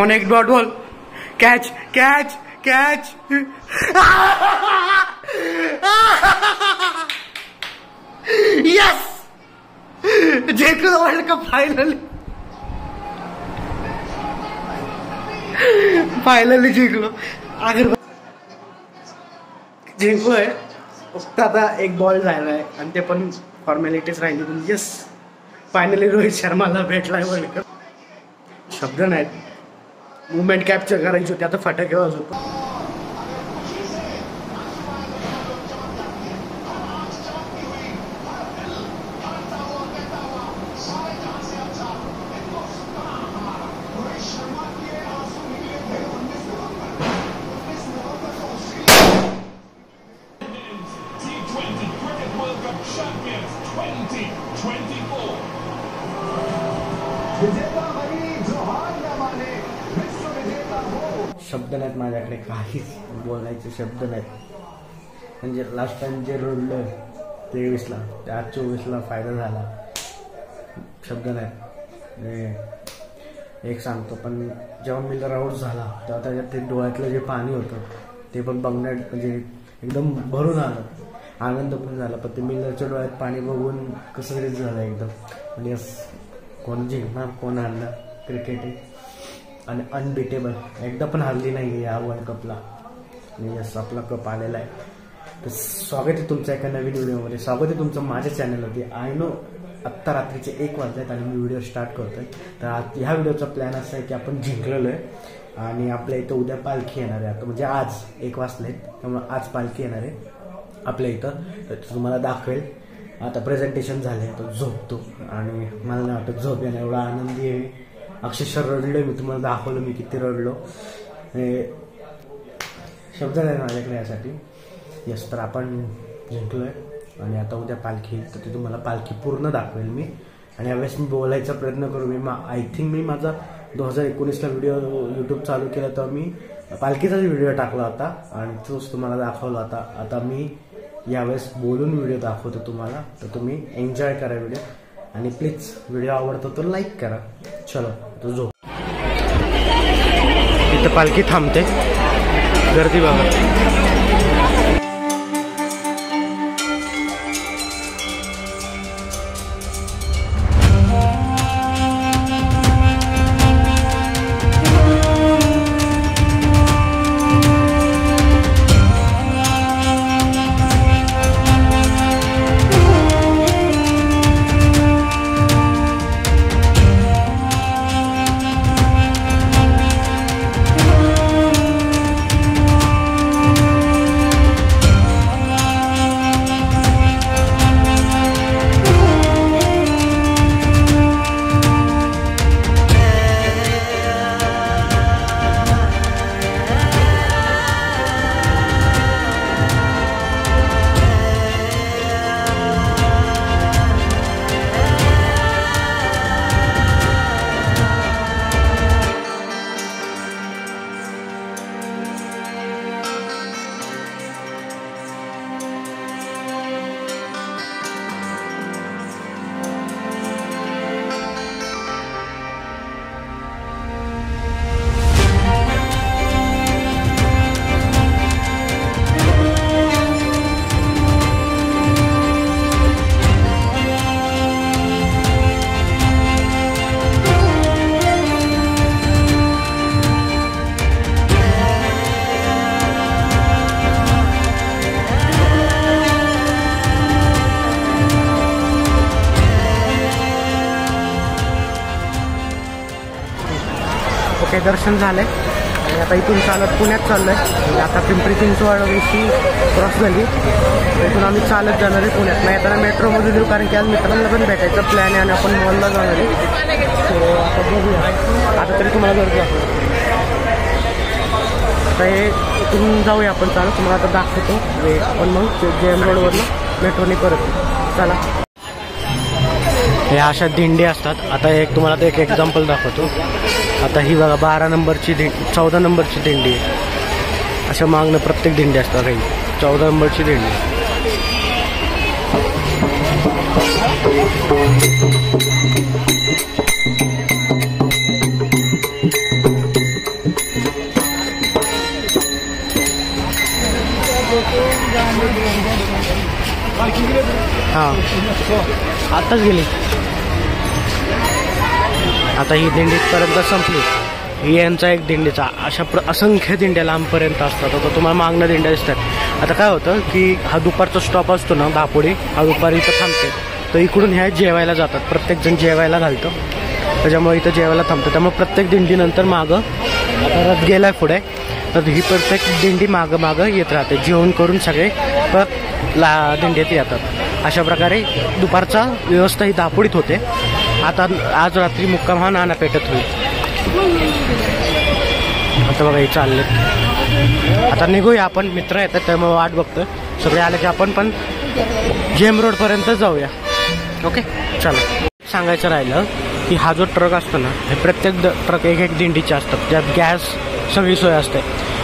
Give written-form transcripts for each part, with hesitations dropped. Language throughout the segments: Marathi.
कमॉन एक dot ball. Catch catch catch. Yes जिंकलो वर्ल्ड कप फायनली. फायनली जिंकलो. जिंकलोय. फक्त आता एक बॉल झालाय आणि ते पण फॉर्मॅलिटीज राहिली. पण यस फायनली रोहित शर्माला भेटलाय वर्ल्ड कप. शब्द नाहीत. मुवमेंट कॅप्चर करायची होती. आता फटाके वाजवतो. शब्द नाहीत माझ्याकडे. काहीच बोलायचे शब्द नाहीत. म्हणजे लास्ट टाइम जे रडलं 23ला ते आज 24ला फायदा झाला. शब्द नाहीत. एक सांगतो पण जेव्हा मिलर आउट झाला तेव्हा त्याच्यात ते डोळ्यातलं जे पाणी होतं ते पण बघण्यात म्हणजे एकदम भरून आलं. आनंद पण झाला. पण ते मिलरच्या डोळ्यात पाणी बघून कसं तरीच झालं एकदम. म्हणजे कोण जिंकणार कोण हारणार. क्रिकेट आहे आणि अनबिटेबल. एकदा पण हारली नाही या वर्ल्ड कपला. आणि यस आपला कप आलेला आहे. तर स्वागत आहे तुमचं एका नवीन व्हिडिओमध्ये. स्वागत आहे तुमचं माझ्या चॅनलवरती. आय नो आत्ता रात्रीचे 1 वाजलेत आणि मी व्हिडिओ स्टार्ट करतोय. तर ह्या व्हिडिओचा प्लॅन असा आहे की आपण जिंकलेलो आहे आणि आपल्या इथं उद्या पालखी येणार आहे. आता म्हणजे आज 1 वाजलेत त्यामुळे आज पालखी येणार आहे आपल्या इथं. तर तुम्हाला दाखवेल. आता प्रेझेंटेशन झाले तर झोपतो आणि मला नाही वाटत झोप येणं एवढा आनंदी आहे. अक्षरशः रडलोय मी. तुम्हाला दाखवलं मी किती रडलो. शब्द नाही माझ्याकडे यासाठी. यस तर आपण जिंकलोय आणि आता उद्या पालखी तर ते तुम्हाला पालखी पूर्ण दाखवेल मी. आणि यावेळेस मी बोलायचा प्रयत्न करू. मी आय थिंक मी माझा 2019ला व्हिडिओ यूट्यूब चालू केला तेव्हा मी पालखीचाच व्हिडिओ टाकला होता आणि तोच तुम्हाला दाखवला होता. आता मी यावेळेस बोलून व्हिडिओ दाखवतो तुम्हाला. तर तुम्ही एन्जॉय करा व्हिडिओ आणि प्लीज व्हिडिओ आवडतो तर लाईक करा. चलो तो जो इथं पालखी थांबते. गर्दी बघा. ओके दर्शन झालंय आणि आता इथून चालत पुण्यात चाललोय. म्हणजे आता पिंपरी चिंचवड वेशी क्रॉस झाली. इथून आम्ही चालत जाणार आहे पुण्यात. नाही येताना मेट्रोमध्ये येऊ कारण की आज मित्रांना पण भेटायचा प्लॅन आहे आणि आपण मॉलला जाणार आहे. सो आता बघूया. आता तरी तुम्हाला गर्दी दाखवतो. आता हे इथून जाऊया आपण चालत. तुम्हाला आता दाखवतो आपण मग JM रोडवरनं मेट्रोने परत. चला. हे अशा दिंडी असतात. आता एक तुम्हाला एक एक्झाम्पल दाखवतो. आता ही बघा 12 नंबरची 14 नंबरची दिंडी आहे. अशा मागणं प्रत्येक दिंडी असतात. ही 14 नंबरची दिंडी. हां आत्ताच गेली. आता ही दिंडी पर्यंत संपली. ही यांचा एक दिंडीचा अशा असंख्य दिंड्या लांबपर्यंत असतात. आता तुम्हाला मागणं दिंड्या दिसतात. आता काय होतं की हा दुपारचा स्टॉप असतो ना दापोडी, हा दुपारी इथं थांबते. तर इकडून ह्या जेवायला जातात. प्रत्येकजण जेवायला घालतं, त्याच्यामुळे इथं जेवायला थांबतं. त्यामुळे प्रत्येक दिंडीनंतर मागं आता रथ गेलाय पुढे, तर ही प्रत्येक दिंडी मागं येत राहते. जेवण करून सगळे परत दिंडीत येतात. अशा प्रकारे दुपारचा व्यवस्था ही दापोडीत होते. आता आज रात्री मुक्काम हा नानापेठेत होईल. आता बघा हे चालले. आता निघूया आपण, मित्र येतात त्यामुळे वाट बघतोय. सगळे आले की आपण पण जेम रोडपर्यंत जाऊया. ओके चला. सांगायचं राहिलं की हा जो ट्रक असतो ना, हे प्रत्येक ट्रक एक दिंडीचे असतात, ज्यात गॅस सगळी सोय असते.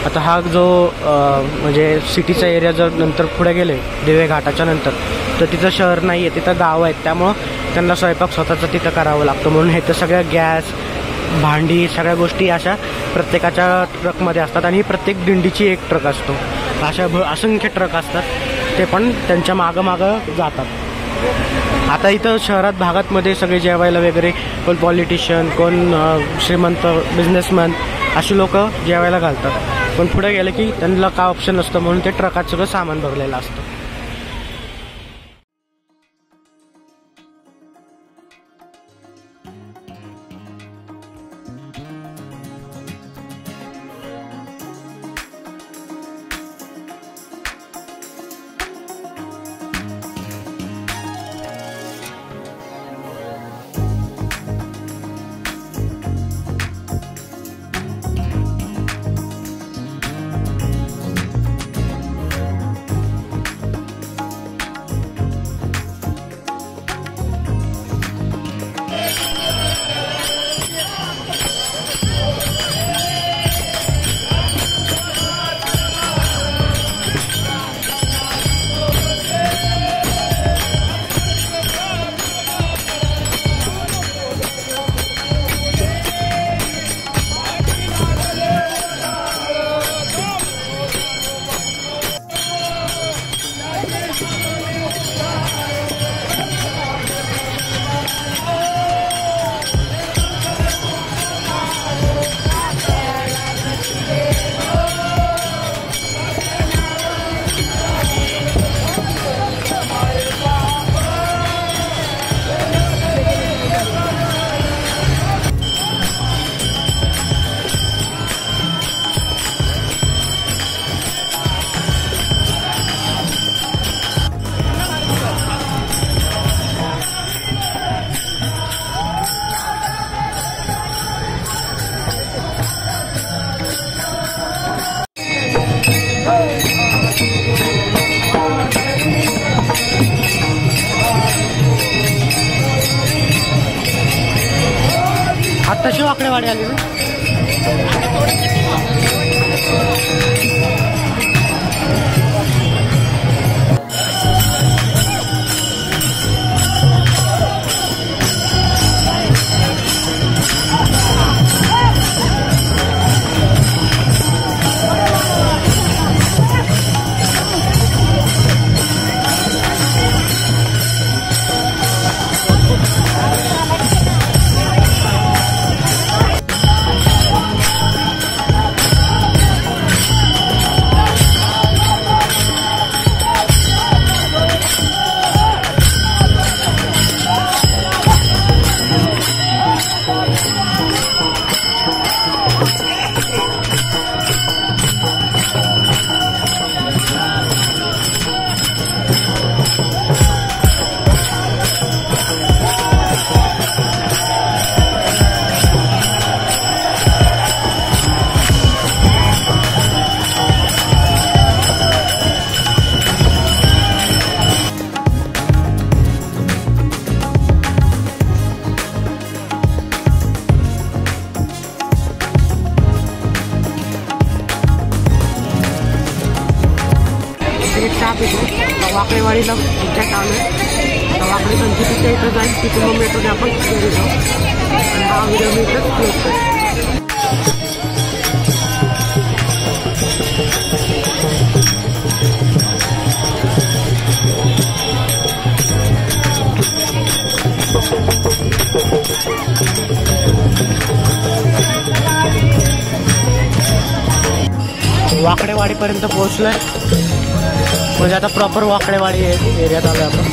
आता हा जो म्हणजे सिटीचा एरिया जर नंतर पुढे गेले दिवे घाटाच्या नंतर, तर तिथं शहर नाही आहे, तिथं गाव आहेत. त्यामुळं त्यांना स्वयंपाक स्वतःचं तिथं करावं लागतं. म्हणून हे तर सगळ्या गॅस भांडी सगळ्या गोष्टी अशा प्रत्येकाच्या ट्रकमध्ये असतात. आणि प्रत्येक दिंडीची एक ट्रक असतो. अशा असंख्य ट्रक असतात, ते पण त्यांच्या मागं जातात. आता इथं शहरात भागातमध्ये सगळे जेवायला वगैरे कोण पॉलिटिशियन, कोण श्रीमंत बिझनेसमॅन अशी लोक जेवायला घालतात. पण पुढे गेले की त्यांना काय ऑप्शन नसतं, म्हणून ते ट्रकात सगळं सामान भरलेलं असतं. आत्ताशी वाकडेवाडी आली ना. वाकडेवाडीला एक्झॅक्ट आलो आहे. तर वाकडे संचितीच्या इथं जाईल, तिथून मग मेट्रोने आपण घरी जाऊ. आणि हा व्हिडिओ मी इथंच क्लोज करेन. वाकडेवाडीपर्यंत पोहोचलोय, म्हणजे आता प्रॉपर वाकडेवाडी एरियात आलोय आपण.